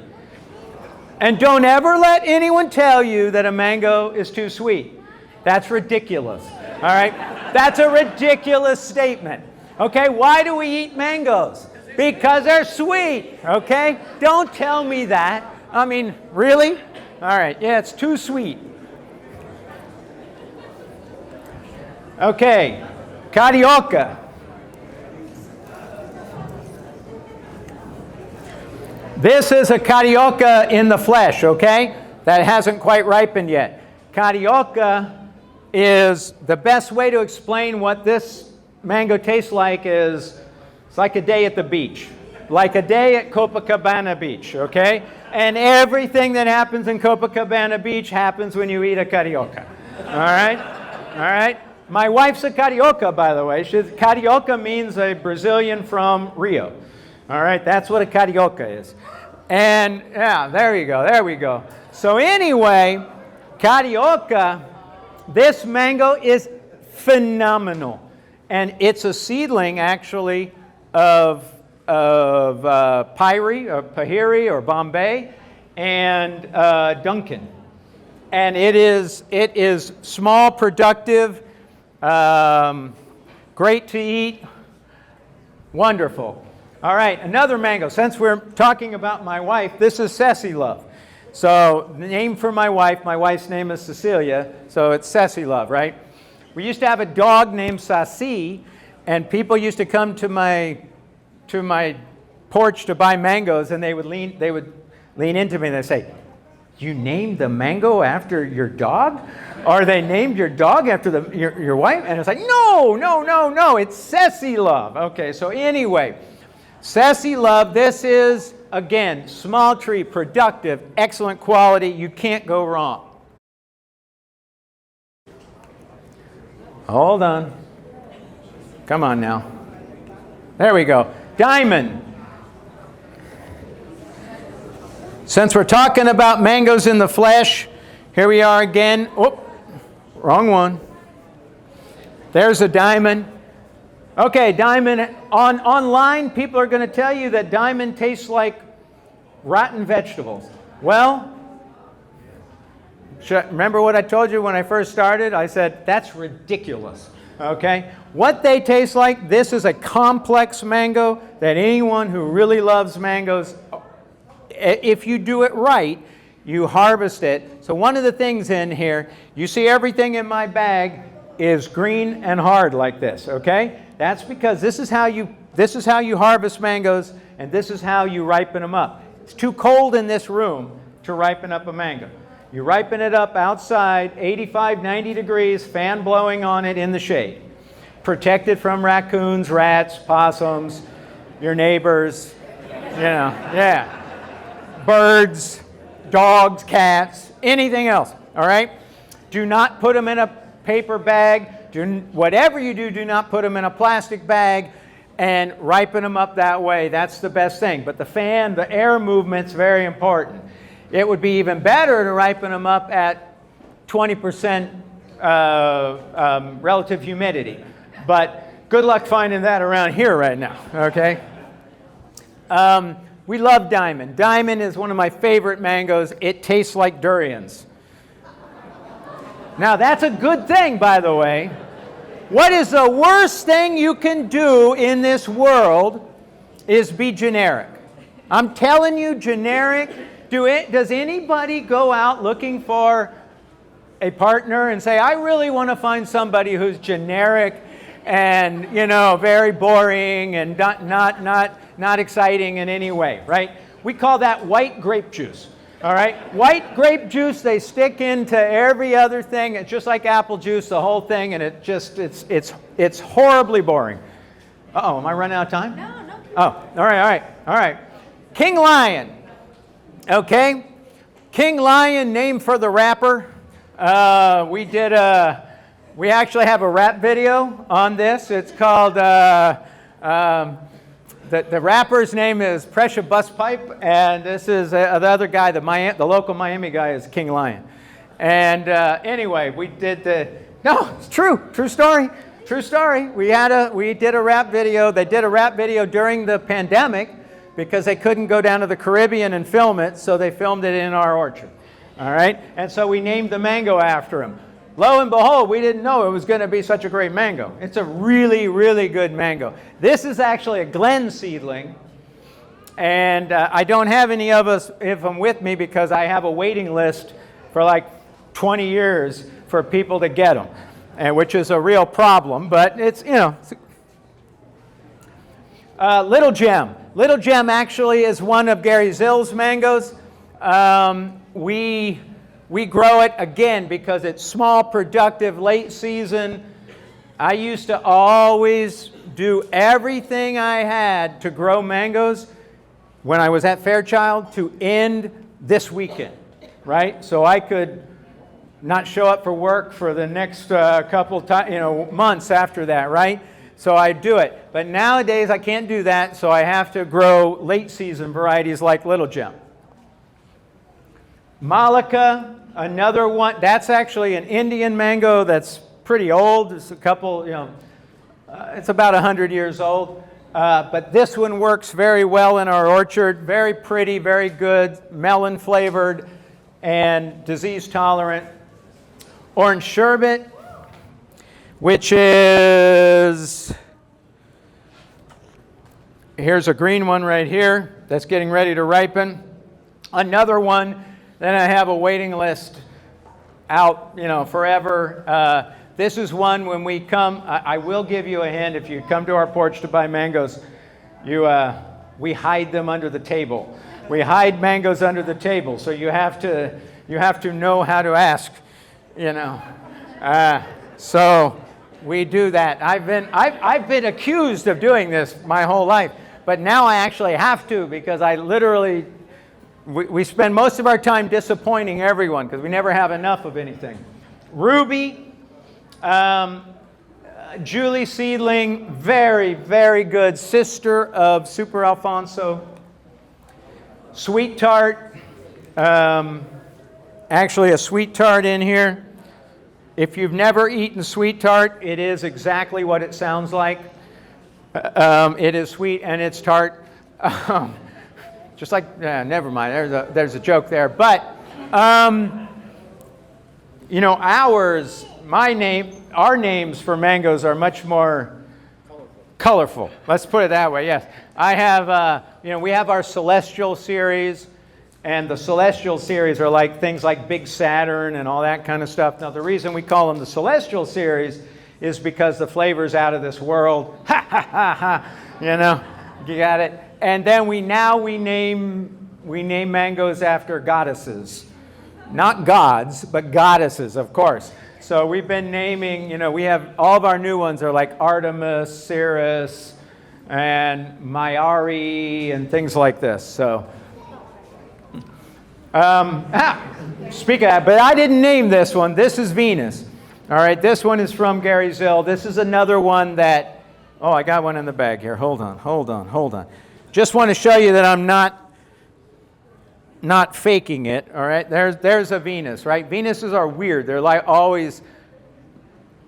Speaker 3: And don't ever let anyone tell you that a mango is too sweet. That's ridiculous. All right? That's a ridiculous statement. Okay? Why do we eat mangoes? Because they're sweet. Okay? Don't tell me that. I mean, really? All right. Yeah, it's too sweet. Okay. Carioca. This is a carioca in the flesh, okay? That hasn't quite ripened yet. Carioca is the best way to explain what this mango tastes like is it's like a day at the beach. Like a day at Copacabana Beach, okay? And everything that happens in Copacabana Beach happens when you eat a carioca. All right? All right? My wife's a carioca, by the way. Carioca means a Brazilian from Rio. All right? That's what a carioca is. And, yeah, there you go. There we go. So anyway, carioca, this mango is phenomenal. And it's a seedling, actually, of Pyrie, or Pahiri, or Bombay, and Duncan. And it is small, productive, great to eat, wonderful. All right, another mango. Since we're talking about my wife, this is Ceci Love. So the name for my wife's name is Cecilia, so it's Ceci Love, right? We used to have a dog named Saci, and people used to come to my porch to buy mangoes, and they would lean into me and they'd say, "You named the mango after your dog? Or they named your dog after your wife?" And it's like, no, it's Ceci Love. Okay, so anyway, Ceci Love, this is, again, small tree, productive, excellent quality. You can't go wrong. Hold on. Come on now. There we go. Diamond. Since we're talking about mangoes in the flesh, here we are again. Oh, wrong one. There's a diamond. Okay, diamond. Online, people are going to tell you that diamond tastes like rotten vegetables. Well, remember what I told you when I first started? I said, that's ridiculous. Okay? What they taste like, this is a complex mango that anyone who really loves mangoes, if you do it right, you harvest it. So one of the things in here, you see everything in my bag is green and hard like this, okay? That's because this is how you harvest mangoes, and this is how you ripen them up. It's too cold in this room to ripen up a mango. You ripen it up outside, 85, 90 degrees, fan blowing on it in the shade. Protected from raccoons, rats, possums, your neighbors, yeah. Birds, dogs, cats, anything else, all right? Do not put them in a paper bag. Whatever you do, do not put them in a plastic bag and ripen them up that way. That's the best thing. But the fan, the air movement's very important. It would be even better to ripen them up at 20% relative humidity. But good luck finding that around here right now, okay? We love diamond. Diamond is one of my favorite mangoes. It tastes like durians. Now, that's a good thing, by the way. What is the worst thing you can do in this world is be generic. I'm telling you, generic. Does anybody go out looking for a partner and say, I really want to find somebody who's generic and, very boring and not exciting in any way, right? We call that white grape juice, all right? White grape juice, they stick into every other thing. It's just like apple juice, the whole thing, and it's horribly boring. Uh-oh, am I running out of time?
Speaker 1: No.
Speaker 3: Oh, all right. King Lion. Okay, King Lion, named for the rapper. We actually have a rap video on this. It's called, the rapper's name is Pressure Busspipe, and this is the other guy, the local Miami guy is King Lion. And anyway, we did it's true story. We did a rap video. They did a rap video during the pandemic, because they couldn't go down to the Caribbean and film it, so they filmed it in our orchard. All right? And so we named the mango after him. Lo and behold, we didn't know it was going to be such a great mango. It's a really, really good mango. This is actually a Glen seedling, and I don't have any of them with me because I have a waiting list for like 20 years for people to get them, and which is a real problem, but it's, Little Gem. Little Gem actually is one of Gary Zill's mangoes. We grow it, again, because it's small, productive, late season. I used to always do everything I had to grow mangoes when I was at Fairchild to end this weekend, right? So I could not show up for work for the next couple months after that, right? So I do it. But nowadays I can't do that, so I have to grow late season varieties like Little Gem. Malacca, another one. That's actually an Indian mango that's pretty old. It's a couple, it's about 100 years old. But this one works very well in our orchard. Very pretty, very good, melon flavored, and disease tolerant. Orange sherbet, which is, here's a green one right here that's getting ready to ripen. Another one, then I have a waiting list out, forever. This is one when we come, I will give you a hint. If you come to our porch to buy mangoes, we hide them under the table. We hide mangoes under the table, so you have to know how to ask, So we do that. I've been accused of doing this my whole life, but now I actually have to, because I literally, we spend most of our time disappointing everyone because we never have enough of anything. Ruby, Julie seedling, very, very good, sister of Super Alfonso. Sweet tart, actually a sweet tart in here. If you've never eaten sweet tart, it is exactly what it sounds like. It is sweet and it's tart. Just like, never mind, there's a joke there. But, our names for mangoes are much more colorful. Let's put it that way, yes. I have, we have our Celestial series, and the Celestial series are like things like Big Saturn and all that kind of stuff. Now, the reason we call them the Celestial series is because the flavor's out of this world. Ha, ha, ha, ha. You got it? And then we name mangoes after goddesses. Not gods, but goddesses, of course. So we've been naming, we have, all of our new ones are like Artemis, Ceres, and Mayari, and things like this. So, speak of that, but I didn't name this one. This is Venus. All right, this one is from Gary Zill. This is another one that, I got one in the bag here. Hold on. Just want to show you that I'm not faking it, all right? There's a Venus, right? Venuses are weird. They're like always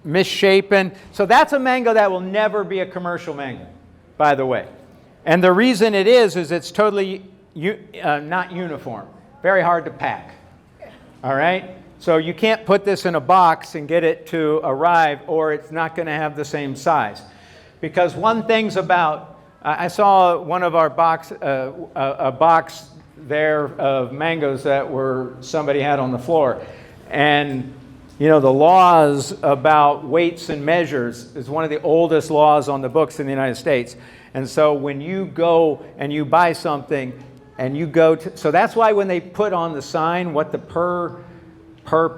Speaker 3: misshapen. So that's a mango that will never be a commercial mango, by the way. And the reason it is it's totally not uniform. Very hard to pack, all right? So you can't put this in a box and get it to arrive, or it's not going to have the same size. Because one thing's about, I saw one of our a box there of mangoes that somebody had on the floor. And, the laws about weights and measures is one of the oldest laws on the books in the United States. And so when you go and you buy something and you go to, so that's why when they put on the sign what the per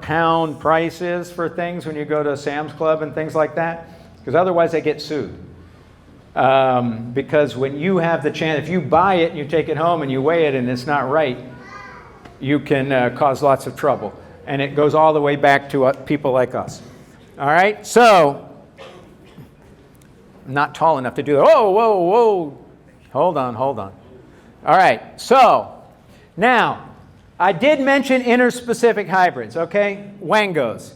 Speaker 3: pound price is for things when you go to Sam's Club and things like that, because otherwise they get sued. Because when you have the chance, if you buy it and you take it home and you weigh it and it's not right, you can cause lots of trouble. And it goes all the way back to people like us. All right? So, I'm not tall enough to do that. Whoa. Hold on. All right. So, now, I did mention interspecific hybrids, okay? Wangos.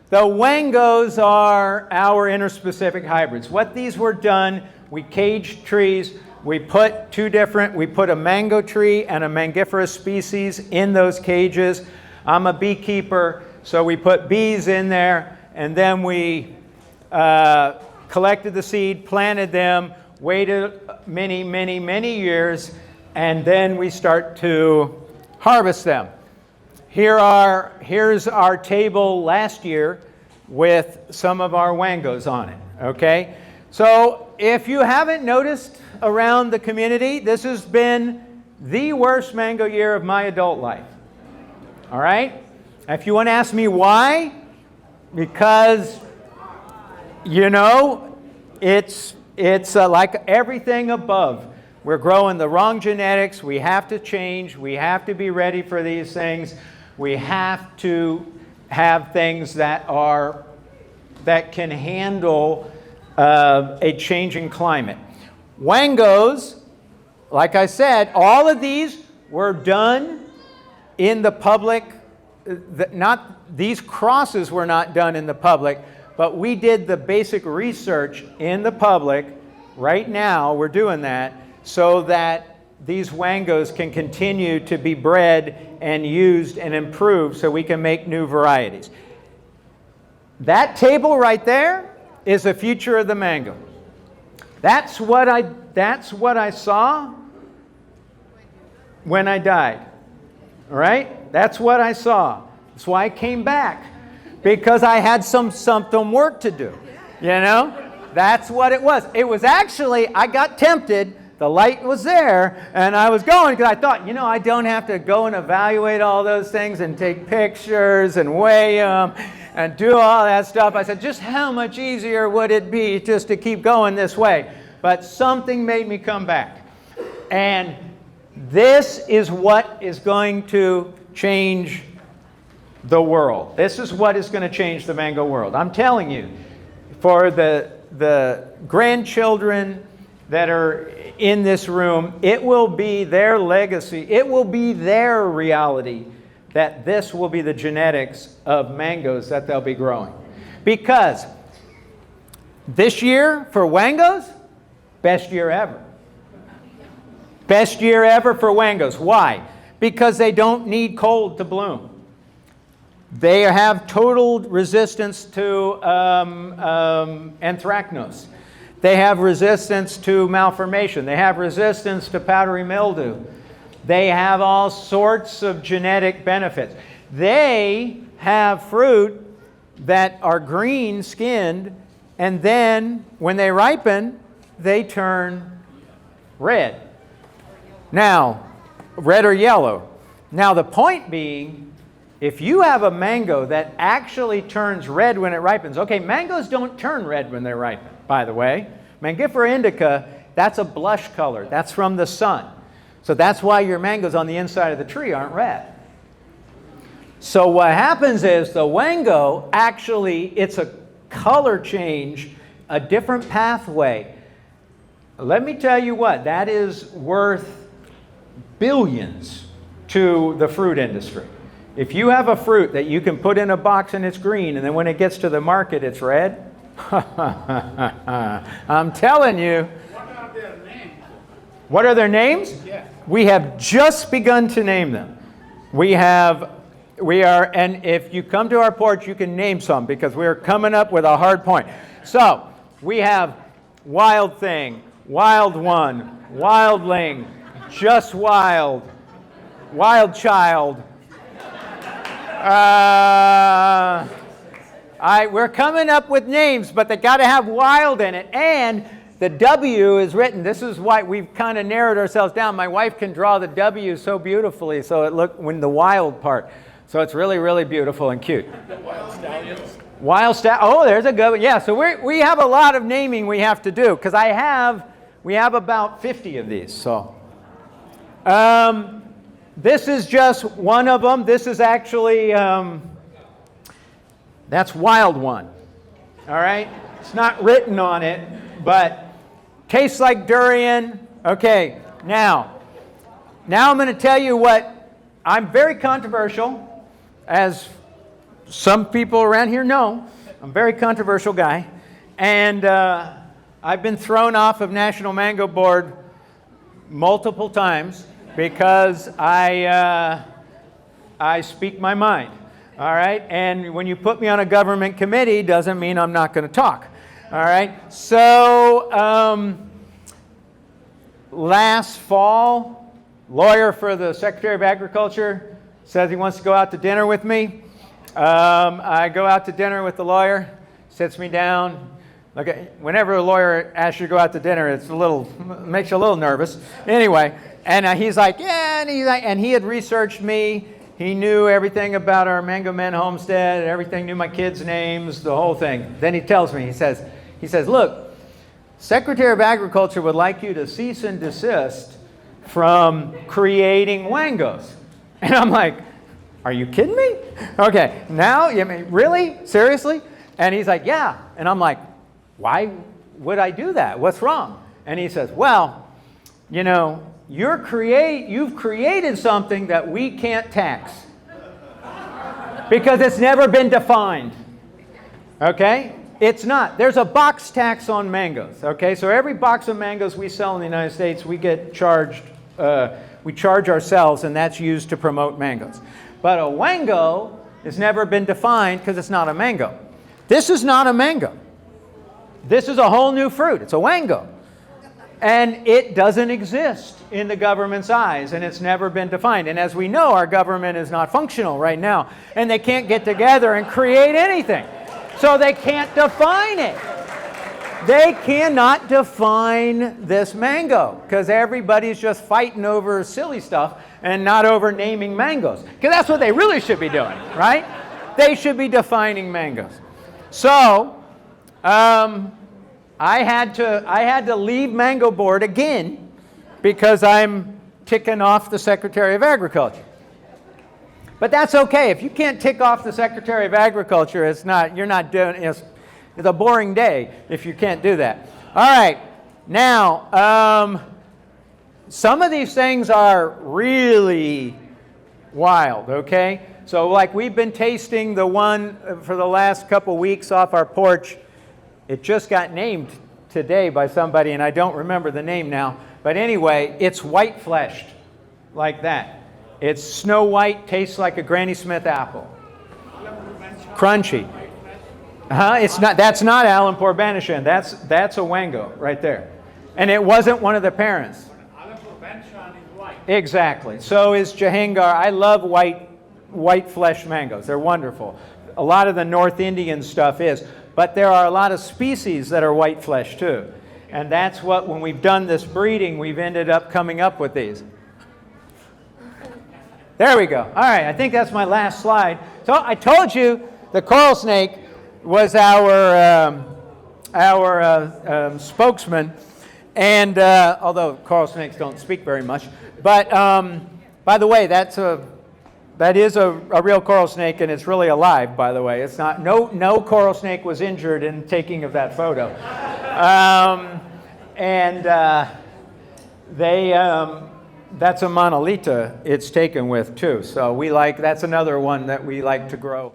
Speaker 3: The Wangos are our interspecific hybrids. What these were done, we caged trees. We put a mango tree and a mangiferous species in those cages. I'm a beekeeper, so we put bees in there, and then we collected the seed, planted them, waited many years, and then we start to harvest them. Here's our table last year with some of our Wangos on it, okay? So if you haven't noticed around the community, this has been the worst mango year of my adult life. All right? If you want to ask me why, because, it's like everything above. We're growing the wrong genetics. We have to change. We have to be ready for these things. We have to have things that can handle a changing climate. Wangos, like I said, all of these were done in the public. These crosses were not done in the public, but we did the basic research in the public. Right now, we're doing that so that these wangos can continue to be bred and used and improved so we can make new varieties. That table right there is the future of the mango. That's what I saw when I died. All right? That's what I saw. That's why I came back. Because I had some work to do. You know? That's what it was. It was actually, I got tempted. The light was there, and I was going because I thought, you know, I don't have to go and evaluate all those things and take pictures and weigh them and do all that stuff. I said, just how much easier would it be just to keep going this way? But something made me come back. And this is what is going to change the world. This is what is going to change the mango world. I'm telling you, for the grandchildren that are in this room, it will be their legacy, it will be their reality that this will be the genetics of mangoes that they'll be growing. Because this year for wangos, best year ever. Best year ever for wangos. Why? Because they don't need cold to bloom. They have total resistance to anthracnose. They have resistance to malformation. They have resistance to powdery mildew. They have all sorts of genetic benefits. They have fruit that are green skinned, and then when they ripen, they turn red. Now, red or yellow. Now, the point being, if you have a mango that actually turns red when it ripens, okay, mangoes don't turn red when they ripen, by the way. Mangifera indica, that's a blush color. That's from the sun. So that's why your mangoes on the inside of the tree aren't red. So what happens is the wango, actually, it's a color change, a different pathway. Let me tell you what, that is worth billions to the fruit industry. If you have a fruit that you can put in a box and it's green, and then when it gets to the market, it's red, I'm telling you.
Speaker 5: What are their names?
Speaker 3: What are their names?
Speaker 5: Yeah.
Speaker 3: We have just begun to name them. And if you come to our porch, you can name some because we're coming up with a hard point. So, we have Wild Thing, Wild One, Wildling, Just Wild, Wild Child. We're coming up with names, but they got to have wild in it. And the W is written. This is why we've kind of narrowed ourselves down. My wife can draw the W so beautifully, so it look when the wild part. So it's really, really beautiful and cute.
Speaker 5: Wild stallions.
Speaker 3: Oh, there's a good one. Yeah, so we have a lot of naming we have to do because we have about 50 of these. So this is just one of them. This is actually that's Wild One. All right, it's not written on it, but tastes like durian. Okay, now I'm going to tell you what. I'm very controversial. As some people around here know, I'm a very controversial guy. And I've been thrown off of National Mango Board multiple times because I speak my mind. All right? And when you put me on a government committee, doesn't mean I'm not going to talk. All right? So last fall, lawyer for the Secretary of Agriculture says he wants to go out to dinner with me. I go out to dinner with the lawyer, sits me down. Whenever a lawyer asks you to go out to dinner, makes you a little nervous. Anyway, and he's like, yeah, and he had researched me. He knew everything about our Mango Men homestead, everything, knew my kids' names, the whole thing. Then he tells me, he says, look, Secretary of Agriculture would like you to cease and desist from creating wangos. And I'm like, Are you kidding me? Okay, now, you mean, really? Seriously? And he's like, yeah. And I'm like, why would I do that? What's wrong? And he says, well, you know, you've created something that we can't tax because it's never been defined. Okay? It's not. There's a box tax on mangoes. Okay? So every box of mangoes we sell in the United States, we get charged, we charge ourselves, and that's used to promote mangoes. But a wango has never been defined because it's not a mango. This is not a mango. This is a whole new fruit. It's a wango. And it doesn't exist in the government's eyes, and it's never been defined. And as we know, our government is not functional right now, and they can't get together and create anything. So they can't define it. They cannot define this mango because everybody's just fighting over silly stuff and not over naming mangoes. Because that's what they really should be doing, right? They should be defining mangoes. So, I had to leave Mango Board again because I'm ticking off the Secretary of Agriculture. But that's okay. If you can't tick off the Secretary of Agriculture, you're not doing it's a boring day if you can't do that. All right. Now, some of these things are really wild, okay? So like we've been tasting the one for the last couple weeks off our porch. It just got named today by somebody, and I don't remember the name now. But anyway, it's white-fleshed, like that. It's snow white, tastes like a Granny Smith apple. Crunchy. It's not. That's not Alan Porbanishon. That's a wango right there. And it wasn't one of the parents.
Speaker 5: Alan Porbanishon is white.
Speaker 3: Exactly. So is Jahangar. I love white-fleshed mangoes. They're wonderful. A lot of the North Indian stuff is. But there are a lot of species that are white flesh too. And that's what, when we've done this breeding, we've ended up coming up with these. There we go. All right, I think that's my last slide. So I told you the coral snake was our spokesman. And although coral snakes don't speak very much. But by the way, that is a real coral snake, and it's really alive, by the way. It's not, no coral snake was injured in taking of that photo. That's a monolita it's taken with, too. So that's another one that we like to grow.